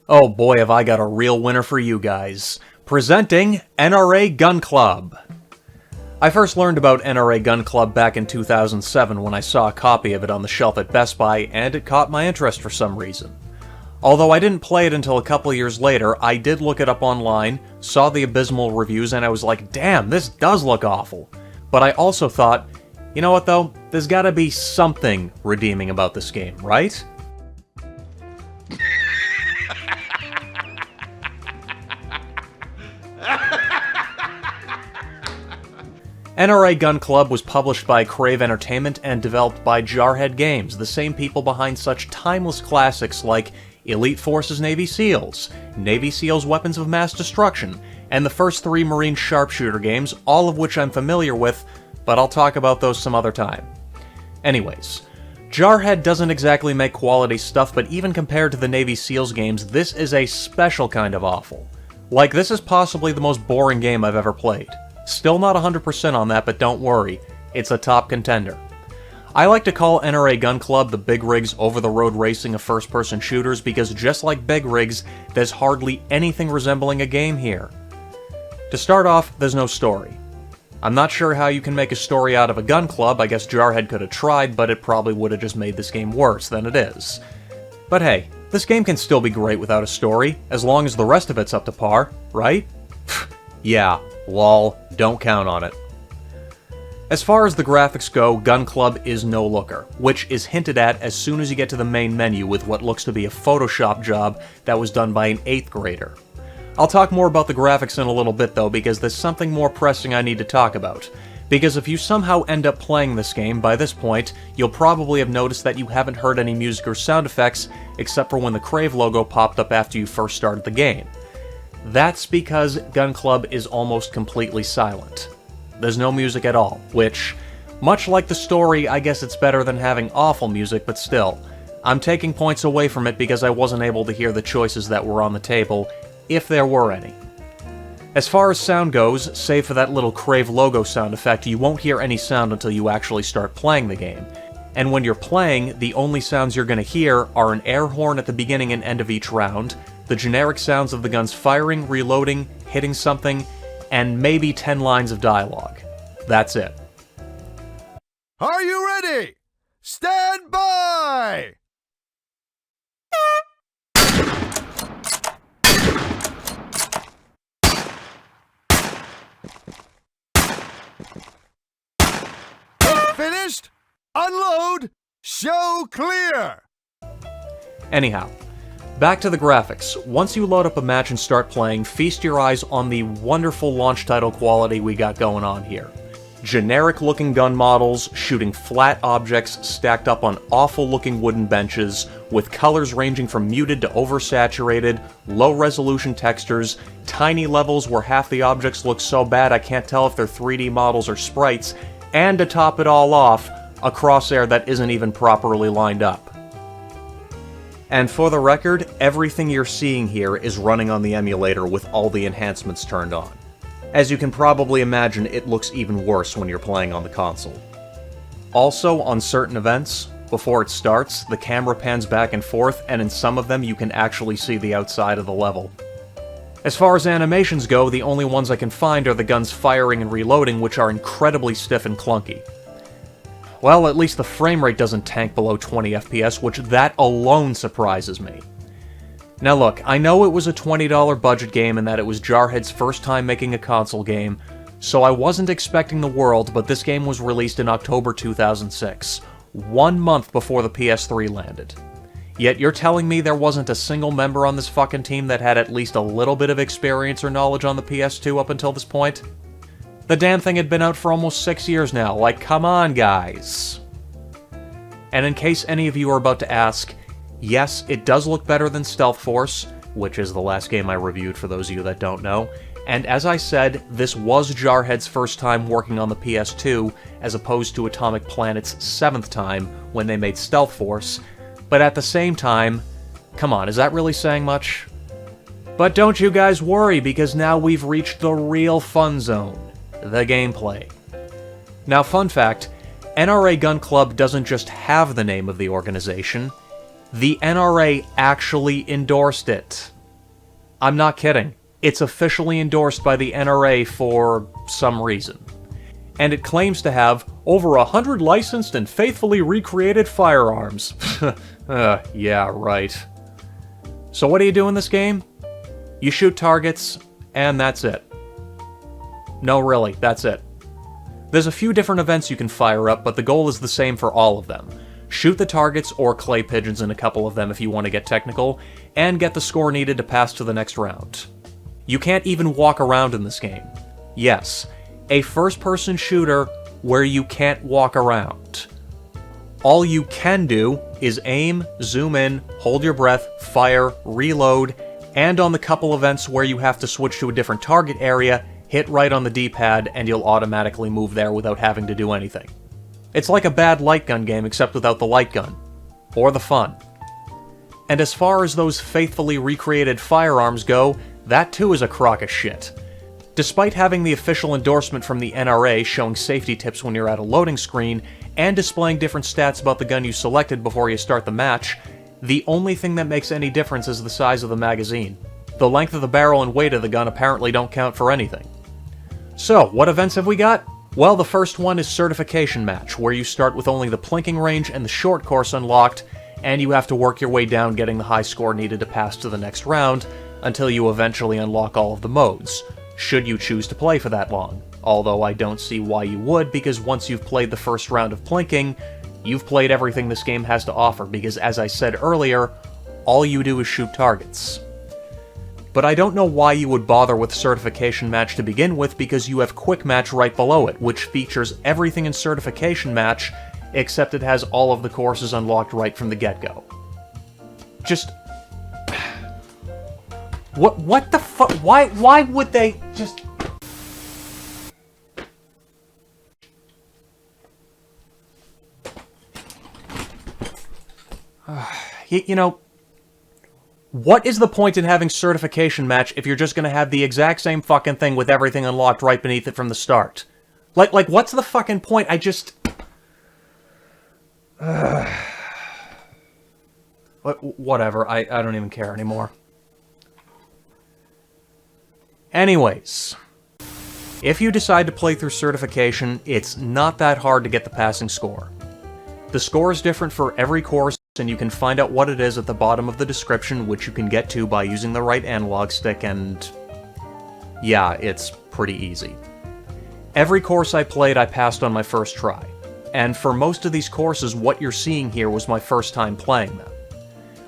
Oh boy, have I got a real winner for you guys. Presenting NRA Gun Club. I first learned about NRA Gun Club back in 2007 when I saw a copy of it on the shelf at Best Buy, and it caught my interest for some reason. Although I didn't play it until a couple years later, I did look it up online, saw the abysmal reviews, and I was like, damn, this does look awful. But I also thought, you know what though, there's gotta be something redeeming about this game, right? NRA Gun Club was published by Crave Entertainment and developed by Jarhead Games, the same people behind such timeless classics like Elite Forces Navy SEALs, Navy SEALs Weapons of Mass Destruction, and the first 3 Marine Sharpshooter games, all of which I'm familiar with, but I'll talk about those some other time. Anyways, Jarhead doesn't exactly make quality stuff, but even compared to the Navy SEALs games, this is a special kind of awful. Like, this is possibly the most boring game I've ever played. Still not 100% on that, but don't worry, it's a top contender. I like to call NRA Gun Club the Big Rigs over-the-road racing of first-person shooters because just like Big Rigs, there's hardly anything resembling a game here. To start off, there's no story. I'm not sure how you can make a story out of a gun club. I guess Jarhead could have tried, but it probably would have just made this game worse than it is. But hey, this game can still be great without a story, as long as the rest of it's up to par, right? Yeah, lol, don't count on it. As far as the graphics go, Gun Club is no looker, which is hinted at as soon as you get to the main menu with what looks to be a Photoshop job that was done by an 8th grader. I'll talk more about the graphics in a little bit though, because there's something more pressing I need to talk about. Because if you somehow end up playing this game, by this point, you'll probably have noticed that you haven't heard any music or sound effects, except for when the Crave logo popped up after you first started the game. That's because Gun Club is almost completely silent. There's no music at all, which, much like the story, I guess it's better than having awful music, but still, I'm taking points away from it because I wasn't able to hear the choices that were on the table, if there were any. As far as sound goes, save for that little Crave logo sound effect, you won't hear any sound until you actually start playing the game. And when you're playing, the only sounds you're going to hear are an air horn at the beginning and end of each round, the generic sounds of the guns firing, reloading, hitting something, and maybe 10 lines of dialogue. That's it. Are you ready? Stand by! Finished? Unload! Show clear! Anyhow, back to the graphics. Once you load up a match and start playing, feast your eyes on the wonderful launch title quality we got going on here. Generic-looking gun models shooting flat objects stacked up on awful-looking wooden benches, with colors ranging from muted to oversaturated, low-resolution textures, tiny levels where half the objects look so bad I can't tell if they're 3D models or sprites, and to top it all off, a crosshair that isn't even properly lined up. And for the record, everything you're seeing here is running on the emulator with all the enhancements turned on. As you can probably imagine, it looks even worse when you're playing on the console. Also, on certain events, before it starts, the camera pans back and forth, and in some of them you can actually see the outside of the level. As far as animations go, the only ones I can find are the guns firing and reloading, which are incredibly stiff and clunky. Well, at least the frame rate doesn't tank below 20 FPS, which that alone surprises me. Now look, I know it was a $20 budget game and that it was Jarhead's first time making a console game, so I wasn't expecting the world, but this game was released in October 2006, 1 month before the PS3 landed. Yet you're telling me there wasn't a single member on this fucking team that had at least a little bit of experience or knowledge on the PS2 up until this point? The damn thing had been out for almost 6 years now, like, come on, guys. And in case any of you are about to ask, yes, it does look better than Stealth Force, which is the last game I reviewed for those of you that don't know, and as I said, this was Jarhead's first time working on the PS2, as opposed to Atomic Planet's 7th time when they made Stealth Force, but at the same time, come on, is that really saying much? But don't you guys worry, because now we've reached the real fun zone. The gameplay. Now, fun fact, NRA Gun Club doesn't just have the name of the organization, the NRA actually endorsed it. I'm not kidding. It's officially endorsed by the NRA for some reason. And it claims to have over 100 licensed and faithfully recreated firearms. Yeah, right. So what do you do in this game? You shoot targets, and that's it. No, really, that's it. There's a few different events you can fire up, but the goal is the same for all of them. Shoot the targets or clay pigeons in a couple of them if you want to get technical, and get the score needed to pass to the next round. You can't even walk around in this game. Yes, a first-person shooter where you can't walk around. All you can do is aim, zoom in, hold your breath, fire, reload, and on the couple events where you have to switch to a different target area, hit right on the D-pad and you'll automatically move there without having to do anything. It's like a bad light gun game except without the light gun. Or the fun. And as far as those faithfully recreated firearms go, that too is a crock of shit. Despite having the official endorsement from the NRA showing safety tips when you're at a loading screen, and displaying different stats about the gun you selected before you start the match, the only thing that makes any difference is the size of the magazine. The length of the barrel and weight of the gun apparently don't count for anything. So, what events have we got? Well, the first one is Certification Match, where you start with only the plinking range and the short course unlocked, and you have to work your way down getting the high score needed to pass to the next round, until you eventually unlock all of the modes, should you choose to play for that long. Although I don't see why you would, because once you've played the first round of plinking, you've played everything this game has to offer, because as I said earlier, all you do is shoot targets. But I don't know why you would bother with Certification Match to begin with, because you have Quick Match right below it, which features everything in Certification Match, except it has all of the courses unlocked right from the get-go. Just... What the fuck? Why would they just... You know, what is the point in having Certification Match if you're just gonna have the exact same fucking thing with everything unlocked right beneath it from the start? Like, what's the fucking point? I just... Whatever, I don't even care anymore. Anyways, if you decide to play through Certification, it's not that hard to get the passing score. The score is different for every course, and you can find out what it is at the bottom of the description, which you can get to by using the right analog stick, and... yeah, it's pretty easy. Every course I played, I passed on my first try. And for most of these courses, what you're seeing here was my first time playing them.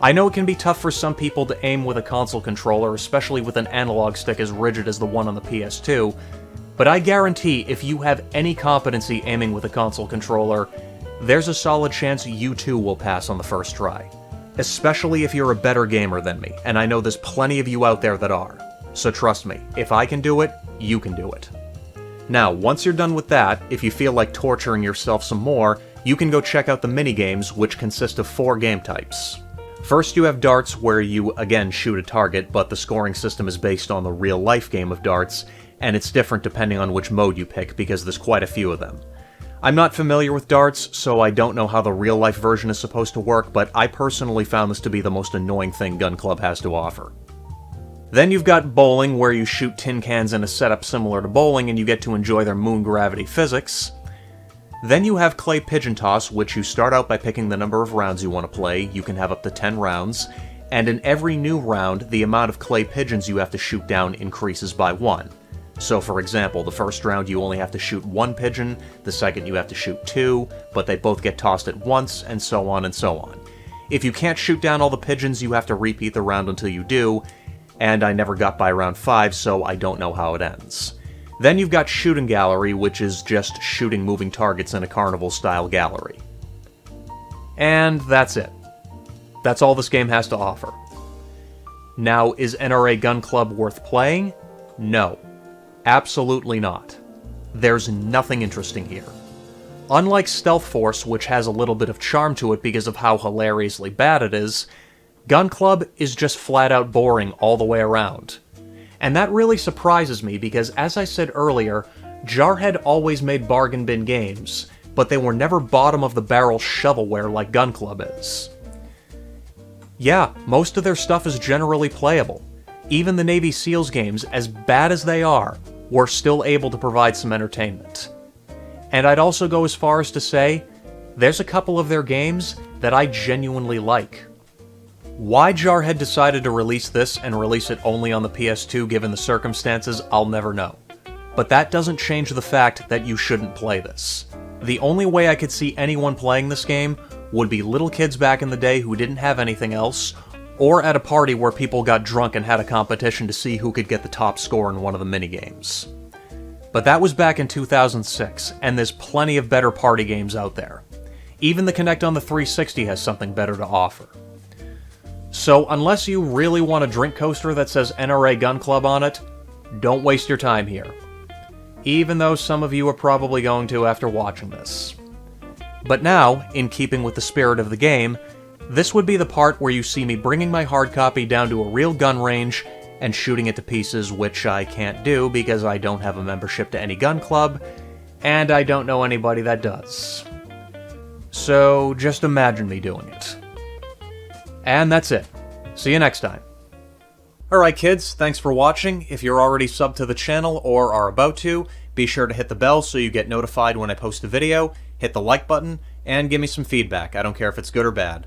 I know it can be tough for some people to aim with a console controller, especially with an analog stick as rigid as the one on the PS2, but I guarantee if you have any competency aiming with a console controller, there's a solid chance you too will pass on the first try. Especially if you're a better gamer than me, and I know there's plenty of you out there that are. So trust me, if I can do it, you can do it. Now, once you're done with that, if you feel like torturing yourself some more, you can go check out the minigames, which consist of 4 game types. First, you have darts, where you, again, shoot a target, but the scoring system is based on the real-life game of darts, and it's different depending on which mode you pick, because there's quite a few of them. I'm not familiar with darts, so I don't know how the real-life version is supposed to work, but I personally found this to be the most annoying thing Gun Club has to offer. Then you've got bowling, where you shoot tin cans in a setup similar to bowling, and you get to enjoy their moon gravity physics. Then you have clay pigeon toss, which you start out by picking the number of rounds you want to play. You can have up to 10 rounds, and in every new round, the amount of clay pigeons you have to shoot down increases by 1. So for example, the first round you only have to shoot 1 pigeon, the second you have to shoot 2, but they both get tossed at once, and so on and so on. If you can't shoot down all the pigeons, you have to repeat the round until you do, and I never got by round 5, so I don't know how it ends. Then you've got Shooting Gallery, which is just shooting moving targets in a carnival-style gallery. And that's it. That's all this game has to offer. Now, is NRA Gun Club worth playing? No. Absolutely not. There's nothing interesting here. Unlike Stealth Force, which has a little bit of charm to it because of how hilariously bad it is, Gun Club is just flat-out boring all the way around. And that really surprises me because, as I said earlier, Jarhead always made bargain bin games, but they were never bottom-of-the-barrel shovelware like Gun Club is. Yeah, most of their stuff is generally playable. even the Navy SEALs games, as bad as they are, were still able to provide some entertainment. And I'd also go as far as to say, there's a couple of their games that I genuinely like. Why Jarhead decided to release this and release it only on the PS2 given the circumstances, I'll never know. But that doesn't change the fact that you shouldn't play this. The only way I could see anyone playing this game would be little kids back in the day who didn't have anything else, or at a party where people got drunk and had a competition to see who could get the top score in one of the minigames. But that was back in 2006, and there's plenty of better party games out there. Even the Kinect on the 360 has something better to offer. So unless you really want a drink coaster that says NRA Gun Club on it, don't waste your time here. Even though some of you are probably going to after watching this. But now, in keeping with the spirit of the game, this would be the part where you see me bringing my hard copy down to a real gun range and shooting it to pieces, which I can't do because I don't have a membership to any gun club, and I don't know anybody that does. So just imagine me doing it. And that's it. See you next time. Alright kids, thanks for watching. If you're already subbed to the channel or are about to, be sure to hit the bell so you get notified when I post a video, hit the like button, and give me some feedback. I don't care if it's good or bad.